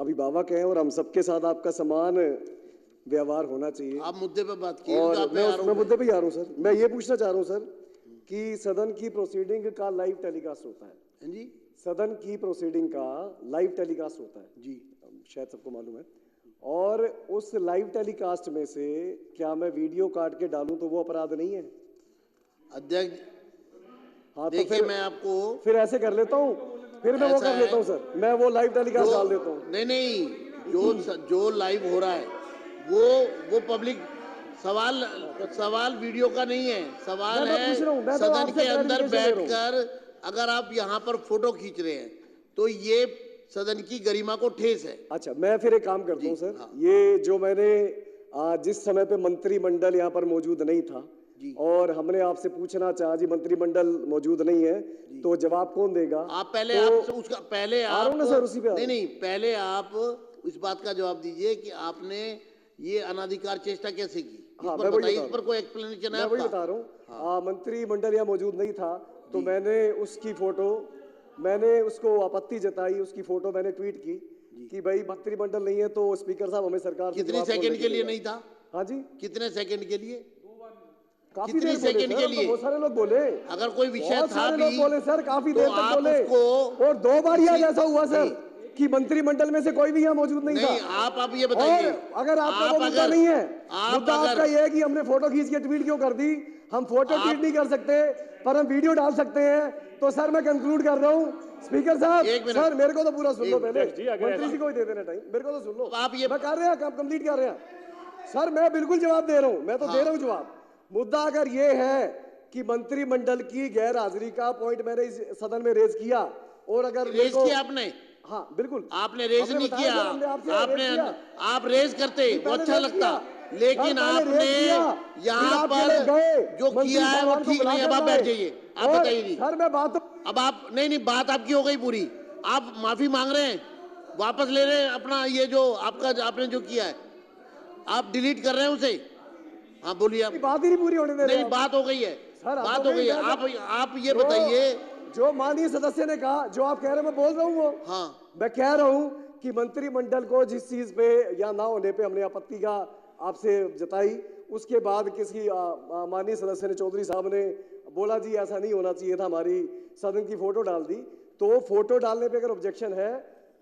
अभिभावक हैं और हम सबके साथ आपका समान व्यवहार होना चाहिए। आप मुद्दे पे बात कीजिए। और मैं मुद्दे पे ही आ रहा हूँ सर। मैं ये पूछना चाह रहा हूँ सर कि सदन की प्रोसीडिंग का लाइव टेलीकास्ट होता है जी, सदन की प्रोसीडिंग का लाइव टेलीकास्ट होता है जी, शायद सबको मालूम है। और उस लाइव टेलीकास्ट में से क्या मैं वीडियो काट के डालूं तो वो अपराध नहीं है? अध्यक्ष हाँ, तो देखिए मैं आपको फिर ऐसे कर लेता हूँ, फिर मैं वो कर लेता हूँ सर, मैं वो लाइव टेलीकास्ट डाल देता हूँ। नहीं, जो लाइव हो रहा है वो पब्लिक सवाल वीडियो का नहीं है, सवाल है सदन के अंदर बैठकर अगर आप यहाँ पर फोटो खींच रहे हैं तो ये सदन की गरिमा को ठेस है। अच्छा, मैं फिर एक काम करता हूँ सर। हाँ। ये जो मैंने जिस समय पे मंत्रिमंडल यहाँ पर मौजूद नहीं था और हमने आपसे पूछना चाहा जी मंत्रिमंडल मौजूद नहीं है तो जवाब कौन देगा? आप पहले तो आप उसका पहले आप सर उसी पे नहीं पहले आप इस बात का जवाब दीजिए कि आपने ये अनाधिकार चेष्टा कैसे की? हाँ, मैं बताइए, इस पर कोई एक्सप्लेनेशन है? मैं वही बता रहा हूँ। हाँ। मंत्रिमंडल यहाँ मौजूद नहीं था तो मैंने उसको आपत्ति जताई, उसकी फोटो मैंने ट्वीट की कि भाई मंत्रिमंडल नहीं है तो स्पीकर साहब हमें सरकार कितने सेकंड के लिए नहीं था? हाँ जी, कितने सेकंड के लिए? काफी देर सेकंड के लिए बहुत सारे लोग बोले। अगर कोई विषय था भी बोले सर, काफी देर तक बोले और 2 बार यह ऐसा हुआ सर कि मंत्रिमंडल में से कोई भी यहाँ मौजूद नहीं था। आप ये बताइए, अगर आपका मुद्दा नहीं है, मुद्दा आपका ये है कि हमने फोटो खींच के ट्वीट क्यों कर दी। हम फोटो ट्वीट नहीं कर सकते पर हम वीडियो डाल सकते हैं। तो सर मैं कंक्लूड कर रहा हूँ स्पीकर साहब। सर मेरे को तो पूरा सुन लो पहले, मंत्री जी को ही दे देना टाइम, मेरे को तो सुन लो। आप ये कर रहे हैं, काम कंप्लीट कर रहे हैं सर। मैं बिल्कुल जवाब दे रहा हूँ, मैं तो दे रहा हूँ जवाब। मुद्दा अगर ये है कि मंत्रिमंडल की गैर हाजिरी का पॉइंट मैंने इस सदन में रेज किया और अगर रेज किया आपने, हाँ बिल्कुल आपने रेज नहीं किया, आप रेज करते वो अच्छा लगता, लेकिन आपने यहाँ पर जो किया है वो ठीक नहीं है। अब आप बैठ जाइए, आप बताइए सर। मैं बात अब आप नहीं बात आपकी हो गई पूरी, आप माफी मांग रहे हैं, वापस ले रहे हैं अपना ये जो आपने जो किया है, आप डिलीट कर रहे हैं उसे। हाँ बोलिए, आप बात ही नहीं पूरी होने दे रहे। नहीं बात हो गई है सर, बात हो गई है। आप ये बताइए, जो माननीय सदस्य ने कहा, जो आप कह रहे हैं मैं बोल रहा हूँ वो। हाँ, मैं कह रहा हूँ कि मंत्रिमंडल को जिस चीज पे या ना होने पे हमने आपत्ति का आपसे जताई, उसके बाद किसी माननीय सदस्य ने, चौधरी साहब ने बोला जी ऐसा नहीं होना चाहिए था, हमारी सदन की फोटो डाल दी। तो फोटो डालने पे अगर ऑब्जेक्शन है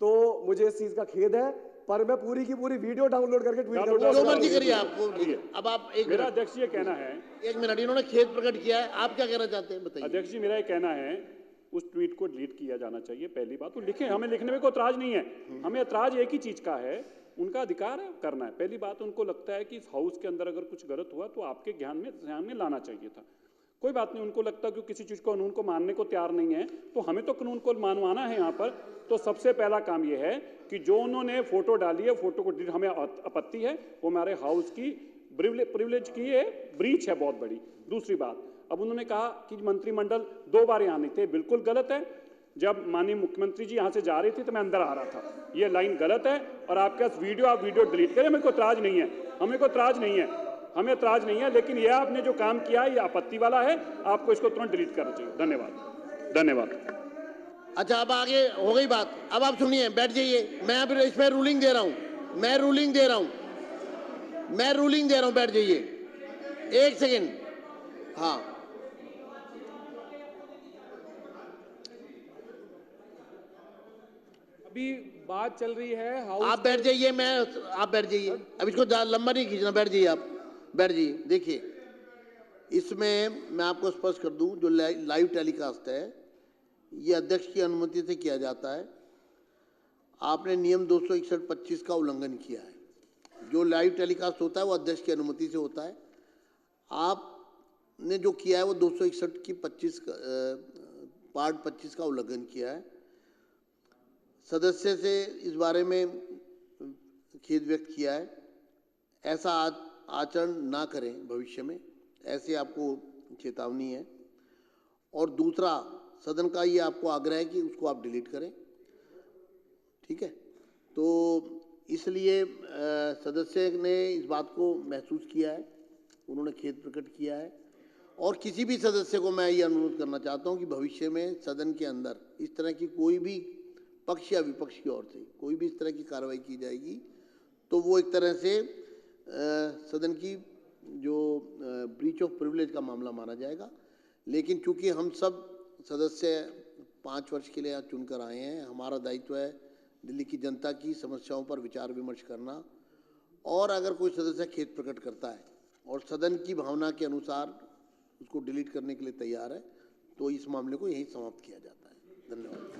तो मुझे इस चीज का खेद है, पर मैं पूरी की पूरी वीडियो डाउनलोड करके ट्वीट करूंगा। जो मर्जी करिए आप। अब आप मेरा अध्यक्ष ये कहना है, 1 मिनट, इन्होंने खेद प्रकट किया है, आप क्या कहना चाहते हैं बताइए? अध्यक्ष जी मेरा ये कहना है उस ट्वीट को डिलीट किया जाना चाहिए। पहली बात तो लिखें, हमें लिखने में कोई एतराज नहीं है, हमें एतराज एक ही चीज का है, उनका अधिकार है करना है। पहली बात, उनको लगता है कि इस हाउस के अंदर अगर कुछ गलत हुआ तो आपके ध्यान में लाना चाहिए था। कोई बात नहीं, उनको लगता कि किसी चीज को कानून को मानने को तैयार नहीं है, तो हमें तो कानून को मानवाना है यहाँ पर। तो सबसे पहला काम यह है कि जो उन्होंने फोटो डाली है, फोटो को हमें आपत्ति है, वो हमारे हाउस की प्रिविलेज की है, ब्रीच है बहुत बड़ी। दूसरी बात, अब उन्होंने कहा कि मंत्रिमंडल 2 बार यहाँ नहीं थे, बिल्कुल गलत है। जब माननीय मुख्यमंत्री जी यहाँ से जा रही थी तो मैं अंदर आ रहा था, ये लाइन गलत है। और आपके पास वीडियो, आप वीडियो डिलीट करें, हमें कोई एतराज नहीं है, हमें कोई एतराज नहीं है, हमें एतराज नहीं है। लेकिन यह आपने जो काम किया है ये आपत्ति वाला है, आपको इसको तुरंत डिलीट करना चाहिए। धन्यवाद, धन्यवाद। अच्छा, अब आगे हो गई बात, अब आप सुनिए, बैठ जाइए। मैं अभी इसमें रूलिंग दे रहा हूं, मैं रूलिंग दे रहा हूं, बैठ जाइए 1 सेकेंड। हाँ, अभी बात चल रही है हाउस। आप बैठ जाइए, आप बैठ जाइए, अब इसको लंबा नहीं खींचना, बैठ जाइए, आप बैठ जाइए। देखिए, इसमें मैं आपको स्पष्ट कर दूं, जो लाइव टेलीकास्ट है ये अध्यक्ष की अनुमति से किया जाता है। आपने नियम 261(25) का उल्लंघन किया है। जो लाइव टेलीकास्ट होता है वो अध्यक्ष की अनुमति से होता है। आपने जो किया है वो 261 की 25 पार्ट 25 का उल्लंघन किया है। सदस्य से इस बारे में खेद व्यक्त किया है। ऐसा आचरण ना करें भविष्य में, ऐसे आपको चेतावनी है। और दूसरा, सदन का ये आपको आग्रह है कि उसको आप डिलीट करें, ठीक है? तो इसलिए सदस्य ने इस बात को महसूस किया है, उन्होंने खेद प्रकट किया है। और किसी भी सदस्य को मैं ये अनुरोध करना चाहता हूँ कि भविष्य में सदन के अंदर इस तरह की कोई भी पक्ष या विपक्ष की ओर से कोई भी इस तरह की कार्रवाई की जाएगी तो वो एक तरह से सदन की जो ब्रीच ऑफ प्रिविलेज का मामला माना जाएगा। लेकिन चूंकि हम सब सदस्य 5 वर्ष के लिए यहाँ चुनकर आए हैं, हमारा दायित्व है दिल्ली की जनता की समस्याओं पर विचार विमर्श करना, और अगर कोई सदस्य खेद प्रकट करता है और सदन की भावना के अनुसार उसको डिलीट करने के लिए तैयार है तो इस मामले को यहीं समाप्त किया जाता है। धन्यवाद।